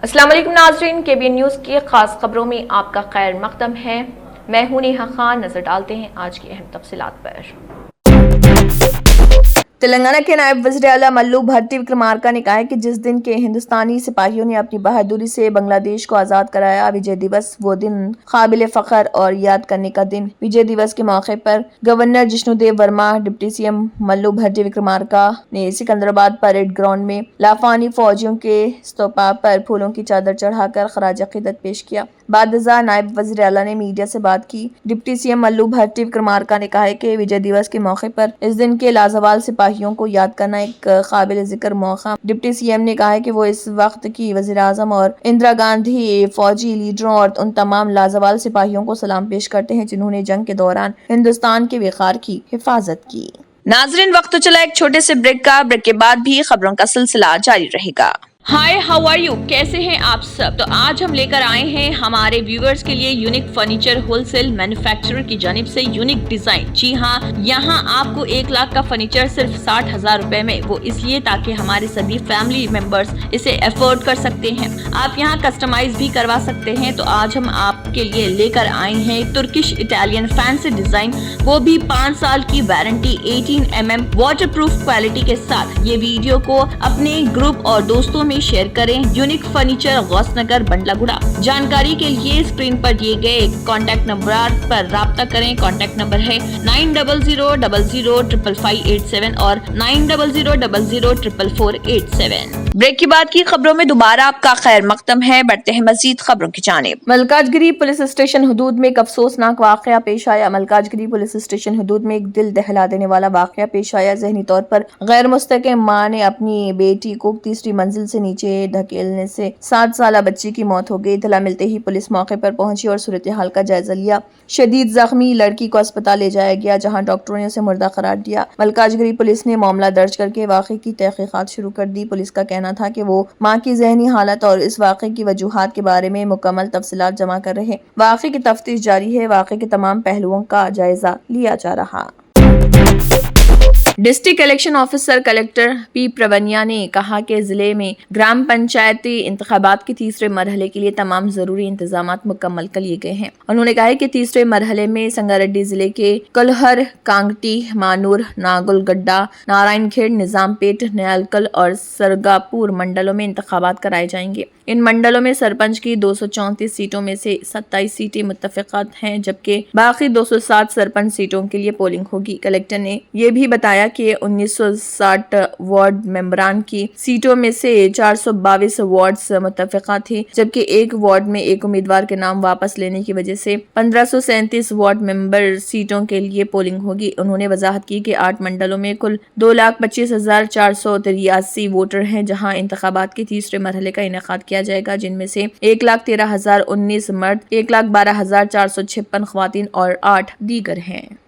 अस्सलाम वालेकुम नाज़रीन, KBN न्यूज़ की खास खबरों में आपका खैर मक़दम है। मैं हूं नेहा खान। नजर डालते हैं आज की अहम तफसीलात पर। तेलंगाना के नायब वज़ीर आला मल्लू भट्टी विक्रमार्का ने कहा है कि जिस दिन के हिंदुस्तानी सिपाहियों ने अपनी बहादुरी से बांग्लादेश को आज़ाद कराया, विजय दिवस वो दिन काबिल फ़ख्र और याद करने का दिन। विजय दिवस के मौके पर governor Jishnu Dev Varma, deputy CM Mallu Bhatti Vikramarka ने सिकंदराबाद परेड ग्राउंड में लाफानी फौजियों के स्तूपा पर फूलों की चादर चढ़ाकर खराज अकीदत पेश किया। बाद नायब वज़ीर आला ने मीडिया से बात की। डिप्टी CM मल्लू भट्टी विक्रमार्का ने कहा है कि विजय दिवस के मौके पर इस दिन के लाजवाल सिपाहियों को याद करना एक काबिल जिक्र मौका। डिप्टी CM ने कहा है कि वो इस वक्त की वज़ीर आज़म और इंदिरा गांधी फौजी लीडरों और उन तमाम लाजवाल सिपाहियों को सलाम पेश करते हैं जिन्होंने जंग के दौरान हिंदुस्तान के वक़ार की हिफाजत की। नाज़रीन, वक्त तो चला एक छोटे से ब्रेक का। ब्रेक के बाद भी खबरों का सिलसिला जारी रहेगा। हाय, हाउ आर यू? कैसे हैं आप सब? तो आज हम लेकर आए हैं हमारे व्यूअर्स के लिए यूनिक फर्नीचर होलसेल मैन्युफैक्चरर की जानिब से यूनिक डिजाइन। जी हाँ, यहाँ आपको 1 लाख का फर्नीचर सिर्फ 60,000 रुपए में, वो इसलिए ताकि हमारे सभी फैमिली मेंबर्स इसे अफोर्ड कर सकते हैं। आप यहाँ कस्टमाइज भी करवा सकते हैं। तो आज हम आपके लिए लेकर आए हैं तुर्किश इटालियन फैंसी डिजाइन, वो भी 5 साल की warranty, 18 mm water proof quality के साथ। ये वीडियो को अपने ग्रुप और दोस्तों में शेयर करें। Unique furniture, Ghousnagar, Bandlaguda. जानकारी के लिए स्क्रीन पर दिए गए कॉन्टैक्ट नंबर पर राब्ता करें। कॉन्टैक्ट नंबर है 9000005587 और 9000004487। ब्रेक के बाद की खबरों में दोबारा आपका खैर मकदम है। बढ़ते हैं मजीद खबरों की जानिब। मलकाजगिरी पुलिस स्टेशन हदूद में एक अफसोसनाक वाकया पेश आया। मलकाजगिरी पुलिस स्टेशन हदूद में एक दिल दहला देने वाला वाकया पेश आया। जहनी तौर पर गैर मुस्तकिम मां ने अपनी बेटी को तीसरी मंजिल से नीचे धकेलने से 7 साल बच्ची की मौत हो गई। इत्तला मिलते ही पुलिस मौके पर पहुंची और सूरत हाल का जायजा लिया। शदीद जख्मी लड़की को अस्पताल ले जाया गया, जहां डॉक्टरों ने उसे मुर्दा करार दिया। मलकाजगिरी पुलिस ने मामला दर्ज करके वाक़े की तहकीकात शुरू कर दी। पुलिस का कहना था कि वो मां की जहनी हालत और इस वाक़े की वजूहात के बारे में मुकम्मल तफसीलात जमा कर रहे। वाक़े की तफ्तीश जारी है। वाक़े के तमाम पहलुओं का जायजा लिया जा रहा। District election officer collector P. प्रवनिया ने कहा कि जिले में ग्राम पंचायती इंतखाबात के तीसरे मरहले के लिए तमाम जरूरी इंतजामात मुकम्मल कर लिए गए हैं। उन्होंने कहा कि तीसरे मरहले में संगारेड्डी जिले के कलहर, कांगटी, मानूर, नागुलगड्डा, नारायणखेड़, निजामपेट, नयालकल और सरगापुर मंडलों में इंतखाबात कराए जाएंगे। इन मंडलों में सरपंच की 234 सीटों में से 27 सीटें मुत्तफिकात हैं, जबकि बाकी 207 सरपंच सीटों के लिए पोलिंग होगी। कलेक्टर ने यह भी बताया कि 1960 वार्ड मेंबरान की सीटों में से 422 वार्ड्स मुत्तफिका थी, जबकि एक वार्ड में एक उम्मीदवार के नाम वापस लेने की वजह से 1537 वार्ड मेंबर सीटों के लिए पोलिंग होगी। उन्होंने वजाहत की कि 8 मंडलों में कुल 2,25,483 वोटर हैं, जहां इंतखाबात के तीसरे मरहले का इनेकाद किया जाएगा, जिनमें से 1,13,019 मर्द, 1,12,456 ख्वातीन और 8 दीगर हैं।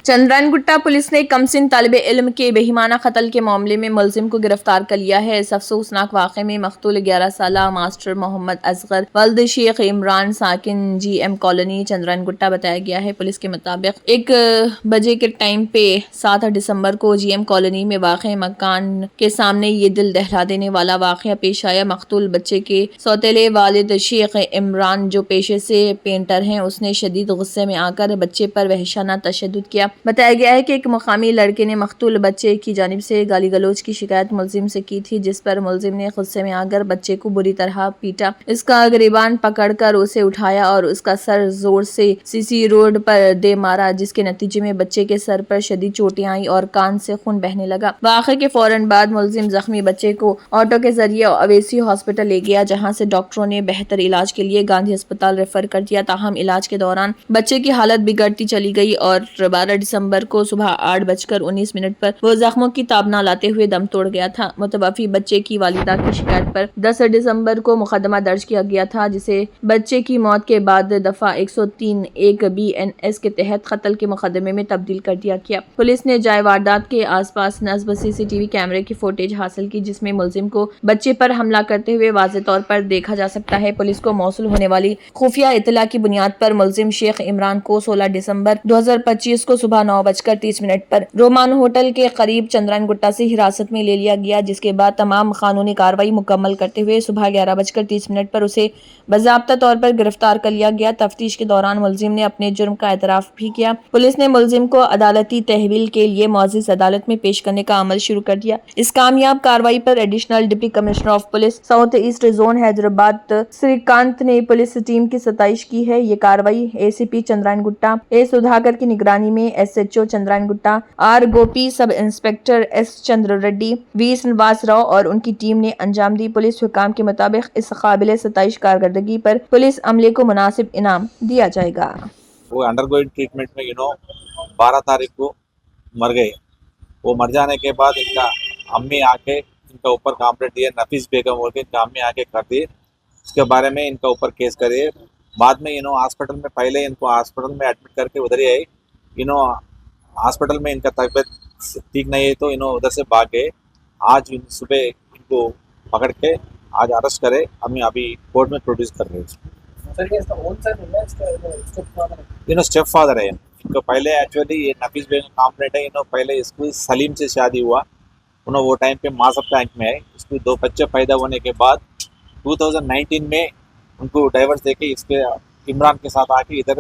चंद्रायनगुट्टा पुलिस ने कमसिन तालिब इल्म के बेहिमाना कत्ल के मामले में मुलजिम को गिरफ्तार कर लिया है। इस अफसोसनाक वाक़े में मकतूल 11 साला मास्टर मोहम्मद असगर वल्द शेख इमरान साकिन GM कॉलोनी चंद्रायनगुट्टा बताया गया है। पुलिस के मुताबिक 1 बजे के टाइम पे 7 दिसंबर को GM कॉलोनी में वाक़े मकान के सामने ये दिल दहला देने वाला वाक़या पेश आया। मकतूल बच्चे के सौतेले वालिद शेख इमरान, जो पेशे से पेंटर हैं, उसने शदीद गुस्से में आकर बच्चे पर वहशाना तशद्दुद किया। बताया गया है कि एक मुकामी लड़के ने मकतूल बच्चे की जानिब से गाली गलौज की शिकायत मुलजिम से की थी, जिस पर मुलजिम ने गुस्से में आकर बच्चे को बुरी तरह पीटा। इसका गिरबान पकड़कर उसे उठाया और उसका सर जोर से CC रोड पर दे मारा, जिसके नतीजे में बच्चे के सर पर शदीद चोटें आई और कान से खून बहने लगा। वाक़े के फौरन बाद मुलजिम जख्मी बच्चे को ऑटो के जरिए अवेसी हॉस्पिटल ले गया, जहाँ से डॉक्टरों ने बेहतर इलाज के लिए गांधी अस्पताल रेफर कर दिया। ताहम इलाज के दौरान बच्चे की हालत बिगड़ती चली गई और 12 दिसंबर को सुबह 8:19 पर वो जख्मों की ताब न लाते हुए दम तोड़ गया था। मुतवफ़ी बच्चे की वालिदा की शिकायत पर 10 दिसंबर को मुकदमा दर्ज किया गया था, जिसे बच्चे की मौत के बाद दफा 103(1) BNS के तहत कत्ल के मुकदमे में तब्दील कर दिया गया। पुलिस ने जाए वारदात के आसपास नस्ब CCTV कैमरे की फुटेज हासिल की, जिसमें मुलजिम को बच्चे पर हमला करते हुए वाज़ेह तौर पर देखा जा सकता है। पुलिस को मौसूल होने वाली खुफिया इत्तला की बुनियाद पर मुलजिम शेख इमरान को 16 दिसंबर 2025 को صبح 9:30 پر رومان ہوٹل کے قریب چندرائن گٹا سے حراست میں لے لیا گیا، جس کے بعد تمام قانونی کارروائی مکمل کرتے ہوئے صبح 11:30 پر اسے باضابطہ طور پر گرفتار کر لیا گیا۔ تفتیش کے دوران ملزم نے اپنے جرم کا اعتراف بھی کیا۔ پولیس نے ملزم کو عدالتی تحویل کے لیے معزز عدالت میں پیش کرنے کا عمل شروع کر دیا۔ اس کامیاب کارروائی پر additional deputy commissioner of police south east zone Hyderabad Srikanth نے پولیس ٹیم کی ستائش کی ہے۔ یہ کارروائی اے سی پی چندرائن گٹا اے سدھاکر کی نگرانی میں S H O Chandrayangutta R Gopi, sub inspector S Chandra Reddy, V Srinivas Rao اور ان کی ٹیم نے انجام دی۔ پولیس حکام کے مطابق اس قابل ستائش کارکردگی پر پولیس عملے کو مناسب انعام دیا جائے گا۔ وہ انڈر گوئنگ ٹریٹمنٹ میں 12 تاریخ کو مر گئے۔ وہ مر جانے کے بعد ان کا امی آ کے ان کا اوپر کامپلینٹ دیا، نفیس بیگم بول کے ان کا امی آ کے کر دی، اس کے بارے میں ان کا اوپر کیس کریے۔ بعد میں ہاسپٹل میں پہلے ان کو ہاسپٹل میں ایڈمٹ کر کے ادھر ہی آئے، ہاسپٹل میں ان کا طبیعت ٹھیک نہیں ہے تو ادھر سے بھاگ گئے۔ آج صبح ان کو پکڑ کے آج اریسٹ کرے، ہم ابھی کورٹ میں پروڈیوس کر رہے ہیں۔ اسٹیپ فادر ہے ان کو، پہلے ایکچولی یہ نفیس بیگم کامپلینٹ ہے، پہلے اس کو سلیم سے شادی ہوا، وہ ٹائم پہ ماسب ٹینک میں ہے، اس کو 2 بچے پیدا ہونے کے بعد 2019 میں ان کو ڈائیورس دے کے اس کے عمران کے ساتھ آ کے ادھر۔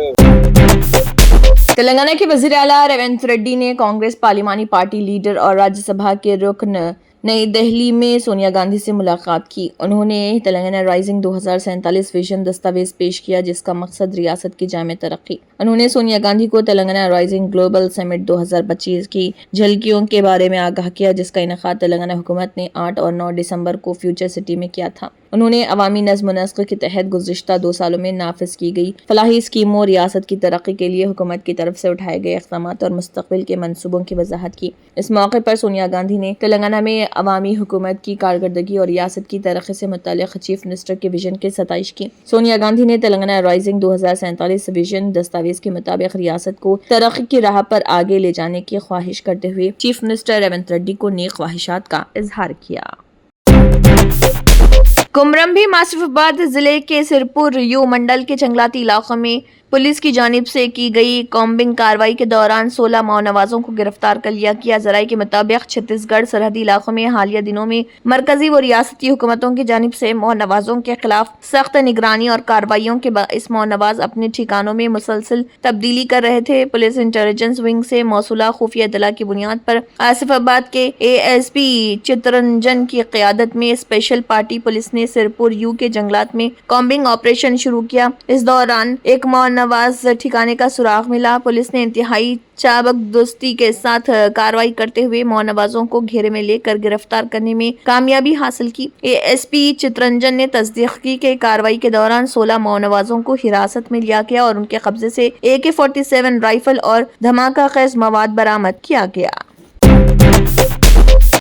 تلنگانہ کے وزیر اعلیٰ ریونت ریڈی نے کانگریس پارلیمانی پارٹی لیڈر اور راجیہ سبھا کے رکن نئی دہلی میں سونیا گاندھی سے ملاقات کی۔ انہوں نے تلنگانہ رائزنگ 2047 ویژن دستاویز پیش کیا، جس کا مقصد ریاست کی جامع ترقی۔ انہوں نے سونیا گاندھی کو تلنگانہ رائزنگ گلوبل سمٹ 2025 کی جھلکیوں کے بارے میں آگاہ کیا، جس کا انعقاد تلنگانہ حکومت نے 8 اور 9 دسمبر کو فیوچر سٹی میں کیا تھا۔ انہوں نے عوامی نظم و نسق کے تحت گزشتہ 2 سالوں میں نافذ کی گئی فلاحی اسکیموں، ریاست کی ترقی کے لیے حکومت کی طرف سے اٹھائے گئے اقدامات اور مستقبل کے منصوبوں کی وضاحت کی۔ اس موقع پر سونیا گاندھی نے تلنگانہ میں عوامی حکومت کی کارکردگی اور ریاست کی ترقی سے متعلق چیف منسٹر کے ویژن کی ستائش کی۔ سونیا گاندھی نے تلنگانہ رائزنگ 2047 ویژن دستاویز کے مطابق ریاست کو ترقی کی راہ پر آگے لے جانے کی خواہش کرتے ہوئے چیف منسٹر ریونت ریڈی کو نیک خواہشات کا اظہار کیا۔ کمرم بھی آصف آباد ضلع کے سرپور یو منڈل کے جنگلاتی علاقوں میں پولیس کی جانب سے کی گئی کامبنگ کارروائی کے دوران 16 ماؤنوازوں کو گرفتار کر لیا گیا۔ ذرائع کے مطابق چھتیس گڑھ سرحدی علاقوں میں حالیہ دنوں میں مرکزی و ریاستی حکومتوں کی جانب سے ماؤنوازوں کے خلاف سخت نگرانی اور کارروائیوں کے باعث ماؤنواز اپنے ٹھکانوں میں مسلسل تبدیلی کر رہے تھے۔ پولیس انٹیلیجنس ونگ سے موصولہ خفیہ اطلاع کی بنیاد پر آصف آباد کے اے ایس پی چترنجن کی قیادت میں اسپیشل پارٹی پولیس نے سرپور یو کے جنگلات میں کامبنگ آپریشن شروع کیا۔ اس دوران ایک ماؤنواز ٹھکانے کا سراغ ملا۔ پولیس نے انتہائی چابکدستی کے ساتھ کارروائی کرتے ہوئے ماؤنوازوں کو گھیرے میں لے کر گرفتار کرنے میں کامیابی حاصل کی۔ اے ایس پی چترنجن نے تصدیق کی کہ کارروائی کے دوران 16 ماؤنوازوں کو حراست میں لیا گیا اور ان کے قبضے سے AK-47 رائفل اور دھماکہ خیز مواد برآمد کیا گیا۔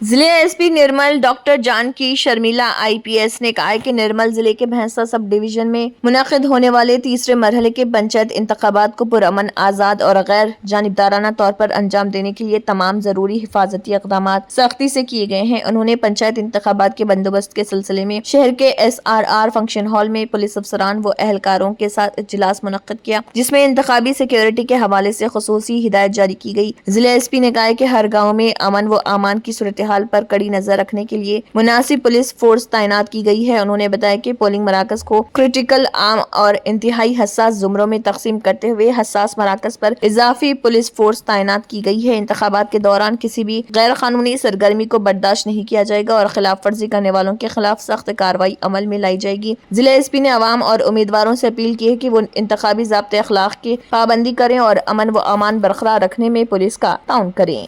ضلع ایس پی نرمل ڈاکٹر جانکی شرمیلا IPS نے کہا ہے کہ نرمل ضلع کے بھینسا سب ڈویژن میں منعقد ہونے والے تیسرے مرحلے کے پنچایت انتخابات کو پرامن، آزاد اور غیر جانبدارانہ طور پر انجام دینے کے لیے تمام ضروری حفاظتی اقدامات سختی سے کیے گئے ہیں۔ انہوں نے پنچایت انتخابات کے بندوبست کے سلسلے میں شہر کے SRR فنکشن ہال میں پولیس افسران و اہلکاروں کے ساتھ اجلاس منعقد کیا، جس میں انتخابی سیکیورٹی کے حوالے سے خصوصی ہدایت جاری کی گئی۔ ضلع ایس پی نے کہا ہے کہ ہر گاؤں میں امن و امان کی صورتحال پر کڑی نظر رکھنے کے لیے مناسب پولیس فورس تعینات کی گئی ہے۔ انہوں نے بتایا کہ پولنگ مراکز کو کرٹیکل، عام اور انتہائی حساس زمروں میں تقسیم کرتے ہوئے حساس مراکز پر اضافی پولیس فورس تعینات کی گئی ہے۔ انتخابات کے دوران کسی بھی غیر قانونی سرگرمی کو برداشت نہیں کیا جائے گا اور خلاف ورزی کرنے والوں کے خلاف سخت کارروائی عمل میں لائی جائے گی۔ ضلع ایس پی نے عوام اور امیدواروں سے اپیل کی ہے کہ وہ انتخابی ضابطۂ اخلاق کی پابندی کریں اور امن و امان برقرار رکھنے میں پولیس کا تعاون کریں۔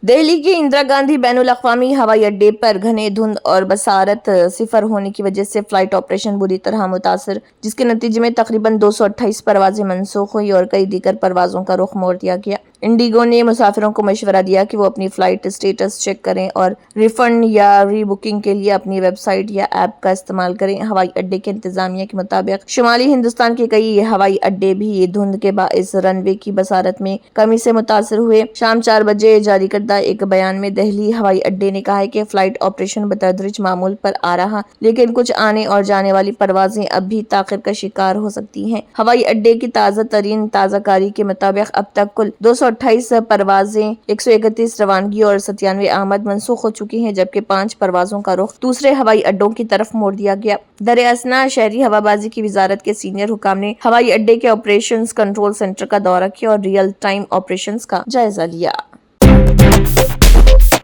دہلی کے اندرا گاندھی بین الاقوامی ہوائی اڈے پر گھنے دھند اور بصارت صفر ہونے کی وجہ سے فلائٹ آپریشن بری طرح متاثر، جس کے نتیجے میں تقریباً 228 پروازیں منسوخ ہوئی اور کئی دیگر پروازوں کا رخ موڑ دیا گیا۔ इंडिगो ने मुसाफिरों को मशवरा दिया कि वो अपनी फ्लाइट स्टेटस चेक करें और रिफंड या रीबुकिंग के लिए अपनी वेबसाइट या ऐप का इस्तेमाल करें। हवाई अड्डे के इंतजामिया के मुताबिक शुमाली हिंदुस्तान के कई हवाई अड्डे भी धुंध के बाइस रनवे की बसारत में कमी से मुतासर हुए। शाम 4 बजे जारी करदा एक बयान में दिल्ली हवाई अड्डे ने कहा है कि फ्लाइट ऑपरेशन बतदरीज मामूल पर आ रहा, लेकिन कुछ आने और जाने वाली परवाजें अब भी ताखिर का शिकार हो सकती हैं। हवाई अड्डे की ताज़ाकारी के मुताबिक अब तक कुल 228 परवाजें, 131 रवानगी और 97 आमद मनसूख हो चुकी हैं, जबकि 5 परवाजों का रुख दूसरे हवाई अड्डों की तरफ मोड़ दिया गया। दरअसल शहरी हवाबाजी की वजारत के सीनियर हुकाम ने हवाई अड्डे के ऑपरेशंस कंट्रोल सेंटर का दौरा किया और रियल टाइम ऑपरेशंस का जायजा लिया।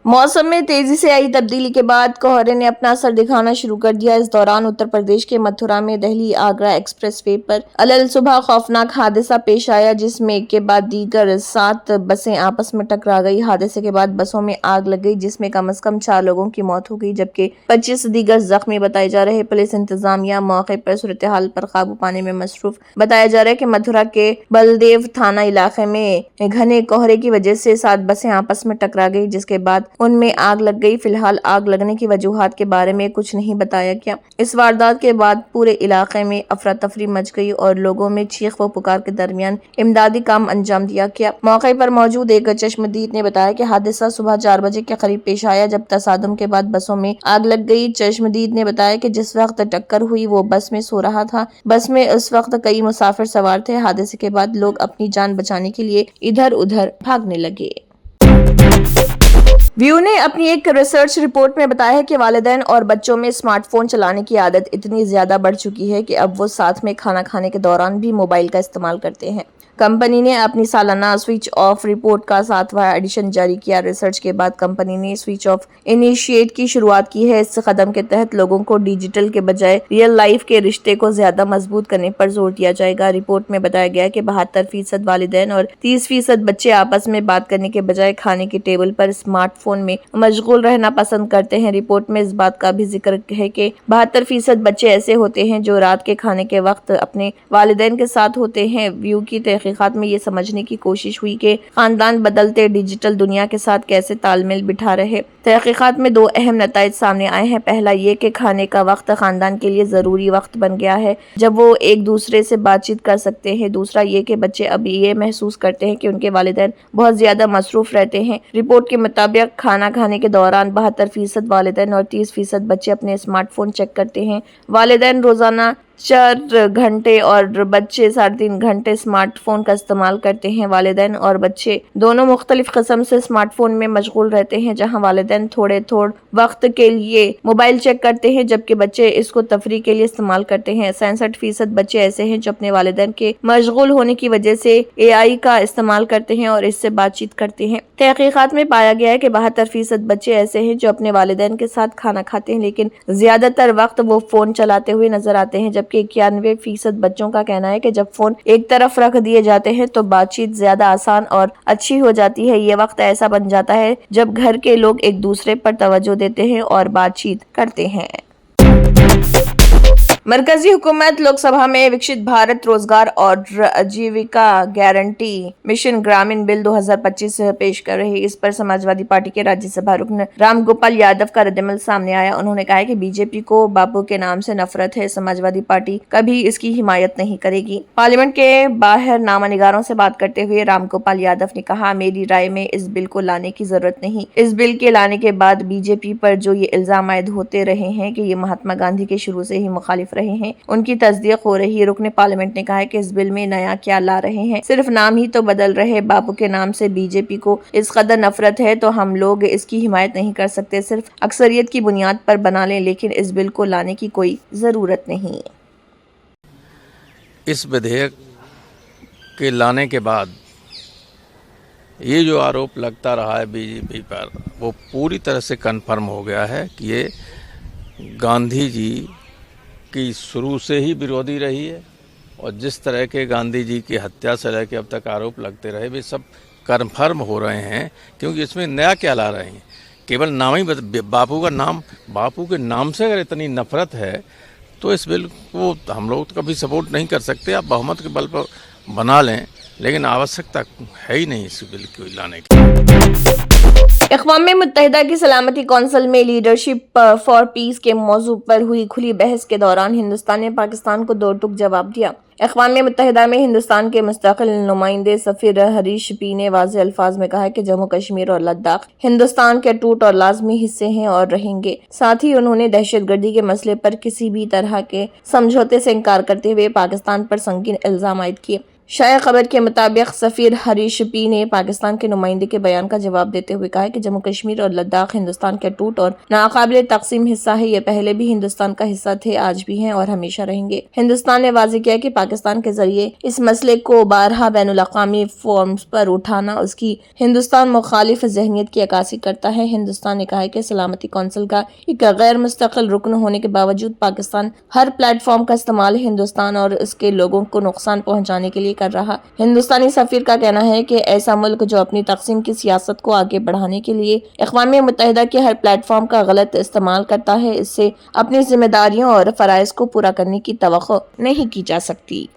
मौसम में तेजी से आई तब्दीली के बाद कोहरे ने अपना असर दिखाना शुरू कर दिया। इस दौरान उत्तर प्रदेश के मथुरा में दिल्ली आगरा एक्सप्रेसवे पर अलल सुबह खौफनाक हादसा पेश आया, जिसमें एक के बाद दीगर 7 बसें आपस में टकरा गई। हादसे के बाद बसों में आग लग गई, जिसमें कम से कम 4 लोगों की मौत हो गई, जबकि 25 दीगर जख्मी बताए जा रहे। पुलिस इंतजामिया मौके पर सूरत हाल पर काबू पाने में मसरूफ बताया जा रहा है कि मथुरा के बलदेव थाना इलाके में घने कोहरे की वजह से 7 बसें आपस में टकरा गई, जिसके बाद उनमें आग लग गई। फिलहाल आग लगने की वजूहात के बारे में कुछ नहीं बताया गया। इस वारदात के बाद पूरे इलाके में अफरा तफरी मच गई और लोगों में चीख व पुकार के दरमियान इमदादी काम अंजाम दिया गया। मौके पर मौजूद एक चश्मदीद ने बताया कि हादसा सुबह 4 बजे के करीब पेश आया, जब तसादुम के बाद बसों में आग लग गई। चश्मदीद ने बताया कि जिस वक्त टक्कर हुई वो बस में सो रहा था। बस में उस वक्त कई मुसाफिर सवार थे। हादसे के बाद लोग अपनी जान बचाने के लिए इधर उधर भागने लगे। व्यू ने अपनी एक रिसर्च रिपोर्ट में बताया है कि वालिदैन और बच्चों में स्मार्टफोन चलाने की आदत इतनी ज्यादा बढ़ चुकी है कि अब वो साथ में खाना खाने के दौरान भी मोबाइल का इस्तेमाल करते हैं। कंपनी ने अपनी सालाना स्विच ऑफ रिपोर्ट का 7वां एडिशन जारी किया। रिसर्च के बाद कंपनी ने स्विच ऑफ इनिशिएट की शुरुआत की है। इस कदम के तहत लोगों को डिजिटल के बजाय रियल लाइफ के रिश्ते को ज्यादा मजबूत करने पर जोर दिया जाएगा। रिपोर्ट में बताया गया है कि 72% वालिदैन और 30% बच्चे आपस में बात करने के बजाय खाने की टेबल पर स्मार्टफोन में मशगूल रहना पसंद करते हैं। रिपोर्ट में इस बात का भी जिक्र है कि 72% बच्चे ऐसे होते हैं जो रात के खाने के वक्त अपने वालिदैन के साथ होते हैं। व्यू की तहकीकात में ये समझने की कोशिश हुई कि खानदान बदलते डिजिटल दुनिया के साथ कैसे तालमेल बिठा रहे। तहकीकात में 2 अहम नताइज सामने आए हैं। पहला ये कि खाने का वक्त खानदान के लिए जरूरी वक्त बन गया है, जब वो एक दूसरे से बातचीत कर सकते हैं। दूसरा ये कि बच्चे अब ये महसूस करते हैं कि उनके वालिदैन बहुत ज्यादा मसरूफ रहते हैं। रिपोर्ट के मुताबिक खाना खाने के दौरान 72% वालिदैन और 30% बच्चे अपने स्मार्टफोन चेक करते हैं। वालिदैन रोजाना 4 घंटे और बच्चे 3.5 घंटे स्मार्टफोन का इस्तेमाल करते हैं। वालिदैन और बच्चे दोनों मुख्तलिफ किस्म से स्मार्टफोन में मशगूल रहते हैं। जहां वालिदैन थोड़े वक्त के लिए मोबाइल चेक करते हैं, जबकि बच्चे इसको तफरीह के लिए इस्तेमाल करते हैं। 67% बच्चे ऐसे हैं जो अपने वालिदैन के मशगूल होने की वजह से AI का इस्तेमाल करते हैं और इससे बातचीत करते हैं। तहकीकात में पाया गया है कि 72% बच्चे ऐसे हैं जो अपने वालिदैन के साथ खाना खाते हैं, लेकिन ज्यादातर वक्त वो फोन चलाते हुए नजर आते हैं। जबकि 91% बच्चों का कहना है कि जब फोन एक तरफ रख दिए जाते हैं तो बातचीत ज्यादा आसान और अच्छी हो जाती है। ये वक्त ऐसा बन जाता है जब घर के लोग एक दूसरे पर तवज्जो देते हैं और बातचीत करते हैं। मरकजी हुकूमत लोकसभा में विकसित भारत रोजगार और आजीविका गारंटी मिशन ग्रामीण बिल 2025 पेश कर रही है। इस पर समाजवादी पार्टी के राज्यसभा रुकन राम गोपाल यादव का रद्दमल सामने आया। उन्होंने कहा है कि बीजेपी को बापू के नाम से नफरत है। समाजवादी पार्टी कभी इसकी हिमायत नहीं करेगी। पार्लियामेंट के बाहर नामानिगारों से बात करते हुए राम गोपाल यादव ने कहा, मेरी राय में इस बिल को लाने की जरूरत नहीं। इस बिल के लाने के बाद बीजेपी पर जो ये इल्जाम आयद होते रहे हैं कि ये महात्मा गांधी के शुरू से ही मुखालिफ रहे हैं, उनकी तस्दीक हो रही है। रुकने पार्लियामेंट ने कहा है कि इस बिल में नया क्या ला रहे हैं, सिर्फ नाम ही तो बदल रहे। बापू के नाम से बीजेपी को इस कदर नफरत है तो हम लोग इसकी हिमायत नहीं कर सकते। सिर्फ अक्सरियत की बुनियाद पर बना लें, लेकिन इस बिल को लाने की कोई जरूरत नहीं। इस विधेयक के लाने के बाद ये जो आरोप लगता रहा है बीजेपी पर, वो पूरी तरह से कन्फर्म हो गया है कि ये गांधी जी की शुरू से ही विरोधी रही है और जिस तरह के गांधी जी की हत्या से लेकर अब तक आरोप लगते रहे, वे सब कन्फर्म हो रहे हैं। क्योंकि इसमें नया क्या ला रहे हैं, केवल नाम ही बापू के नाम से अगर इतनी नफरत है तो इस बिल को हम लोग तो कभी सपोर्ट नहीं कर सकते। आप बहुमत के बल पर बना लें, लेकिन आवश्यकता है ही नहीं इस बिल को लाने की। अक़वाम मुत्तहिदा की सलामती कौंसिल में लीडरशिप फॉर पीस के मौजू पर हुई खुली बहस के दौरान हिंदुस्तान ने पाकिस्तान को दो टूक जवाब दिया। अक़वाम मुत्तहिदा में हिंदुस्तान के मुस्तक़िल नुमाइंदे सफ़ीर हरीश पी ने वाज़ेह अल्फाज में कहा है कि जम्मू कश्मीर और लद्दाख हिंदुस्तान के टूट और लाजमी हिस्से हैं और रहेंगे। साथ ही उन्होंने दहशतगर्दी के मसले पर किसी भी तरह के समझौते से इनकार करते हुए पाकिस्तान पर संगीन इल्ज़ाम आयद किए। शाया खबर के मुताबिक सफ़ीर हरीश पी ने पाकिस्तान के नुमाइंदे के बयान का जवाब देते हुए कहा कि जम्मू कश्मीर और लद्दाख हिंदुस्तान के टूट और नाकाबिल तक़सीम हिस्सा है। ये पहले भी हिंदुस्तान का हिस्सा थे, आज भी हैं और हमेशा रहेंगे। हिंदुस्तान ने वाज़ेह किया कि पाकिस्तान के जरिए इस मसले को बारहा बैनुल-अक़वामी फोरम्स पर उठाना उसकी हिंदुस्तान मुखालिफ ज़हनियत की अक्कासी करता है। हिंदुस्तान ने कहा है कि सलामती कौंसिल का एक गैर मुस्तकिल रुकन होने के बावजूद पाकिस्तान हर प्लेटफॉर्म का इस्तेमाल हिंदुस्तान और उसके लोगों को नुकसान पहुँचाने के लिए कर रहा। हिंदुस्तानी सफीर का कहना है कि ऐसा मुल्क जो अपनी तकसीम की सियासत को आगे बढ़ाने के लिए अक़वाम मुत्तहिदा के हर प्लेटफॉर्म का गलत इस्तेमाल करता है, इससे अपनी जिम्मेदारियों और फराइज को पूरा करने की तवक्को नहीं की जा सकती।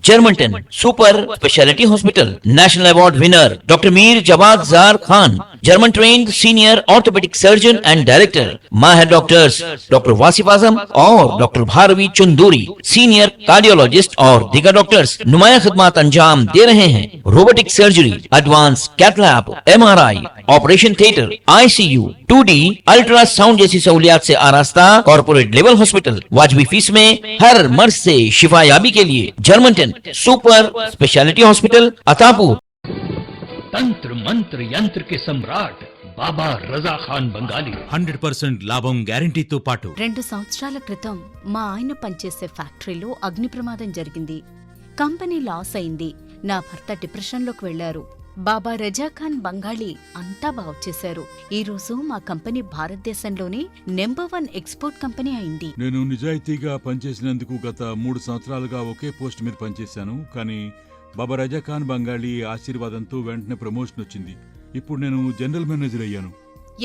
जर्मनटन super speciality hospital, national award winner doctor Mir Jawad जार Khan, German trained senior orthopaedic surgeon and director, माहिर डॉक्टर्स डॉक्टर वासिफ आजम और doctor Bharvi Chanduri, senior cardiologist और दीगर डॉक्टर्स नुमाया खिदमत अंजाम दे रहे हैं। Robotic surgery, advance cath lab, MRI, operation theatre, ICU, 2D ultrasound जैसी सहूलियात से आरास्ता कॉर्पोरेट लेवल हॉस्पिटल, वाजबी फीस में हर मर्ज से शिफायाबी के लिए Germanton super speciality hospital Attapur. तंत्र मंत्र यंत्र के सम्राट బాబా రజా ఖాన్ బంగాలి 100% లాభం గ్యారెంటీతో పాటు 2 సంవత్సరాల క్రితం మా ఆయన పనిచేసే ఫ్యాక్టరీలో అగ్ని ప్రమాదం జరిగింది. కంపెనీ లాస్ అయింది. నా భర్త డిప్రెషన్లోకి వెళ్లారు. బాబా రజా ఖాన్ బంగాళీ అంతా బాగుచేశారు. ఈ రోజు మా కంపెనీ భారతదేశంలోనే నెంబర్ 1 ఎక్స్పోర్ట్ కంపెనీ అయింది. నేను నిజాయితీగా పనిచేసినందుకు గత 3 సంవత్సరాలుగా ఒకే పోస్ట్ మీద పనిచేశాను. కానీ బాబా రజా ఖాన్ బంగాళీ ఆశీర్వాదంతో వెంటనే ప్రమోషన్ వచ్చింది. ఇప్పుడు నేను జనరల్ మేనేజర్ అయ్యాను.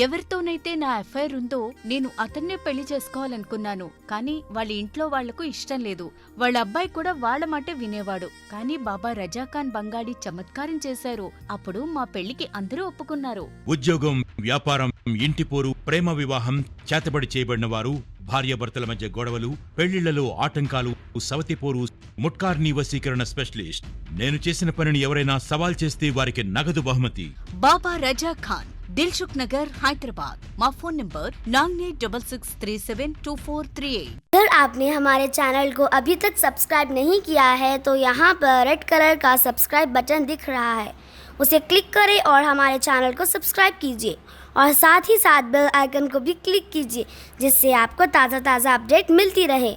ఎవరితోనైతే నా అఫైర్ ఉందో నేను అతన్నే పెళ్లి చేసుకోవాలనుకున్నాను. కానీ వాళ్ళ ఇంట్లో వాళ్లకు ఇష్టం లేదు. వాళ్ళ అబ్బాయి కూడా వాళ్ళ మాటే వినేవాడు. కానీ బాబా రజాఖాన్ బంగాళీ చమత్కారం చేశారు. అప్పుడు మా పెళ్లికి అందరూ ఒప్పుకున్నారు. ఉద్యోగం, వ్యాపారం, ఇంటి పోరు, ప్రేమ వివాహం, చేతబడి చేయబడిన వారు, భార్యాభర్తల మధ్య గొడవలు, పెళ్లిళ్లలో ఆటంకాలు, సవతిపోరు, ముట్కార్నీ వశీకరణ స్పెషలిస్ట్. నేను చేసిన పనిని ఎవరైనా సవాల్ చేస్తే వారికి నగదు బహుమతి. బాబా రజా ఖాన్, दिलसुख नगर, हैदराबाद। माँ फोन नंबर 9866372438। अगर आपने हमारे चैनल को अभी तक सब्सक्राइब नहीं किया है तो यहाँ पर रेड कलर का सब्सक्राइब बटन दिख रहा है, उसे क्लिक करें और हमारे चैनल को सब्सक्राइब कीजिए और साथ ही साथ बेल आइकन को भी क्लिक कीजिए, जिससे आपको ताज़ा अपडेट मिलती रहे।